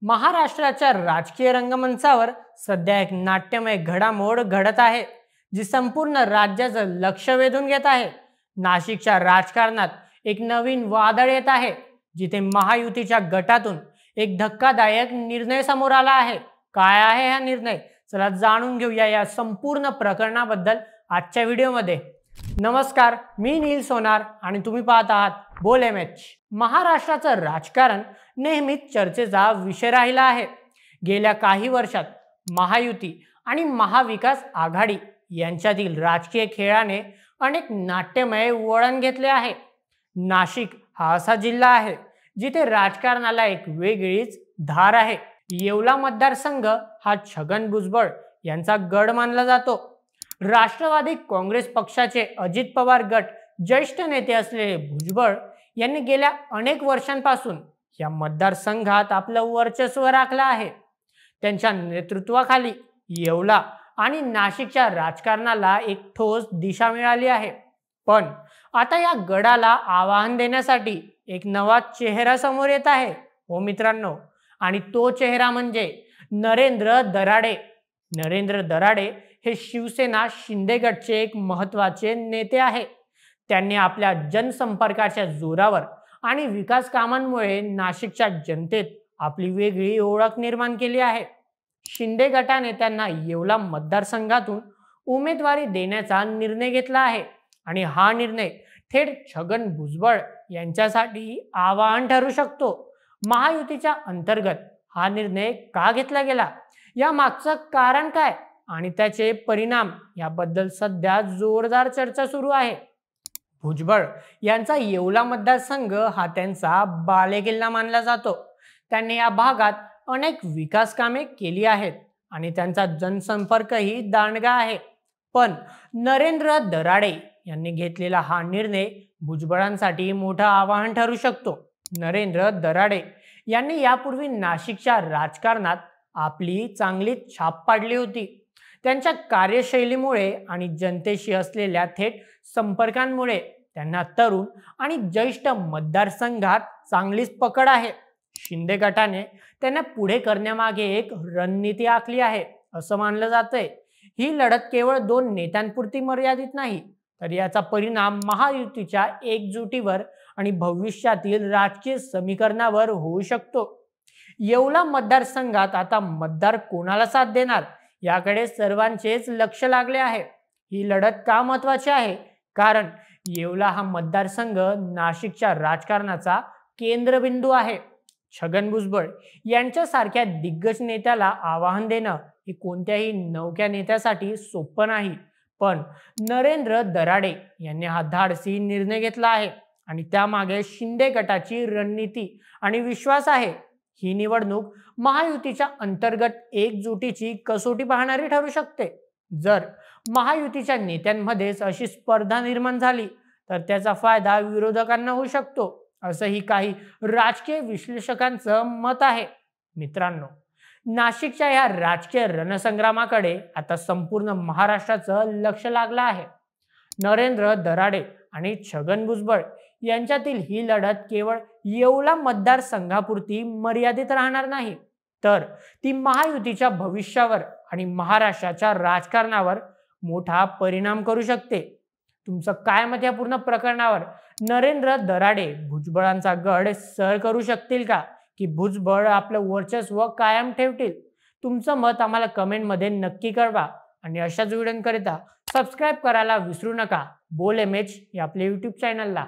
महाराष्ट्राच्या राजकीय रंगमंचावर सध्या एक नाट्यमय घडामोड घडत आहे, जी संपूर्ण राज्याचं लक्ष वेधून घेत आहे. नाशिकच्या राजकारणात एक नवीन वादळ येत आहे, जिथे महायुतीच्या गटातून एक धक्कादायक निर्णय समोर आला आहे. काय आहे हा निर्णय? चला जाणून घेऊया या संपूर्ण प्रकरणाबद्दल आजच्या व्हिडिओमध्ये. नमस्कार, मी नील सोनार आणि तुम्ही पाहत आहात बोल एमएच. महाराष्ट्राचं राजकारण नेहमीच चर्चेचा विषय राहिला आहे. गेल्या काही वर्षात महायुती आणि महाविकास आघाडी यांच्यातील राजकीय खेळाने अनेक नाट्यमय वळण घेतले आहे. नाशिक हा असा जिल्हा आहे जिथे राजकारणाला एक वेगळीच धार आहे. येवला मतदारसंघ हा छगन भुजबळ यांचा गड मानला जातो. राष्ट्रवादी काँग्रेस पक्षाचे अजित पवार गट ज्येष्ठ नेते असलेले भुजबळ यांनी गेल्या अनेक वर्षांपासून या मतदारसंघात आपलं वर्चस्व राखलं आहे. त्यांच्या नेतृत्वाखाली येवला आणि नाशिकच्या राजकारणाला एक ठोस दिशा मिळाली आहे. पण आता या गडाला आव्हान देण्यासाठी एक नवा चेहरा समोर येत आहे हो मित्रांनो, आणि तो चेहरा म्हणजे नरेंद्र दराडे. नरेंद्र दराडे हे शिवसेना शिंदे गटचे एक महत्त्वाचे नेते आहे. त्यांनी आपल्या जनसंपर्काच्या जोरावर आणि विकास कामांमुळे नाशिकच्या जनतेत आपली वेगळी ओळख निर्माण केली आहे. शिंदे गटाने त्यांना येवला मतदारसंघातून उमेदवारी देण्याचा निर्णय घेतला आहे आणि हा निर्णय थेट छगन भुजबळ यांच्यासाठी आव्हान ठरू शकतो. महायुतीच्या अंतर्गत हा निर्णय का घेतला गेला, या मागचं कारण काय आणि त्याचे परिणाम याबद्दल सध्या जोरदार चर्चा सुरू आहे. भुजबळ यांचा येवला मतदारसंघ हा त्यांचा बालेकिल्ला मानला जातो. त्यांनी या भागात अनेक विकास कामे केली आहेत आणि त्यांचा जनसंपर्कही दांडगा आहे. पण नरेंद्र दराडे यांनी घेतलेला हा निर्णय भुजबळांसाठी मोठं आव्हान ठरू शकतो. नरेंद्र दराडे यांनी यापूर्वी नाशिकच्या राजकारणात आपली चांगली छाप पाडली होती. त्यांच्या कार्यशैलीमुळे आणि जनतेशी असलेल्या थेट संपर्कांमुळे त्यांना तरुण आणि ज्येष्ठ मतदारसंघात चांगलीच पकड आहे. शिंदे गटाने त्यांना पुढे करण्यामागे एक रणनीती आखली आहे असं मानलं जातंय. ही लढत केवळ दोन नेत्यांपुरती मर्यादित नाही, तर याचा परिणाम महायुतीच्या एकजुटीवर आणि भविष्यातील राजकीय समीकरणावर होऊ शकतो. येवला मतदारसंघात आता मतदार कोणाला साथ देणार याकडे सर्वांचेच लक्ष लागले आहे. ही लढत का महत्वाची आहे? कारण येवला हा मतदारसंघ नाशिकच्या राजकारणाचा केंद्रबिंदू आहे. छगन भुजबळ यांच्यासारख्या दिग्गज नेत्याला आव्हान देणं हे कोणत्याही नवख्या नेत्यासाठी सोपं नाही. पण नरेंद्र दराडे यांनी हा धाडसी निर्णय घेतला आहे आणि त्यामागे शिंदे गटाची रणनीती आणि विश्वास आहे. ही निवडणूक महायुतीच्या अंतर्गत एकजुटीची कसोटी पाहणारी ठरू शकते. जर महायुतीच्या नेत्यांमध्येच अशी स्पर्धा निर्माण झाली तर त्याचा फायदा विरोधकांना होऊ शकतो, असंही काही राजकीय विश्लेषकांचं मत आहे. मित्रांनो, नाशिकच्या या राजकीय रणसंग्रामाकडे आता संपूर्ण महाराष्ट्राचं लक्ष लागलं आहे. नरेंद्र दराडे आणि छगन भुजबळ यांच्यातील ही लढत केवळ येवला मतदारसंघापुरती मर्यादित राहणार नाही, तर ती महायुतीच्या भविष्यावर आणि महाराष्ट्राच्या राजकारणावर मोठा परिणाम करू शकते. तुमचं काय मत या पूर्ण प्रकरणावर? नरेंद्र दराडे भुजबळांचा गड सर करू शकतील का, की भुजबळ आपलं वर्चस्व कायम ठेवतील? तुमचं मत आम्हाला कमेंटमध्ये नक्की कळवा आणि अशाच व्हिडिओंकरिता सबस्क्राईब करायला विसरू नका बोल एमएच या आपल्या यूट्यूब चॅनलला.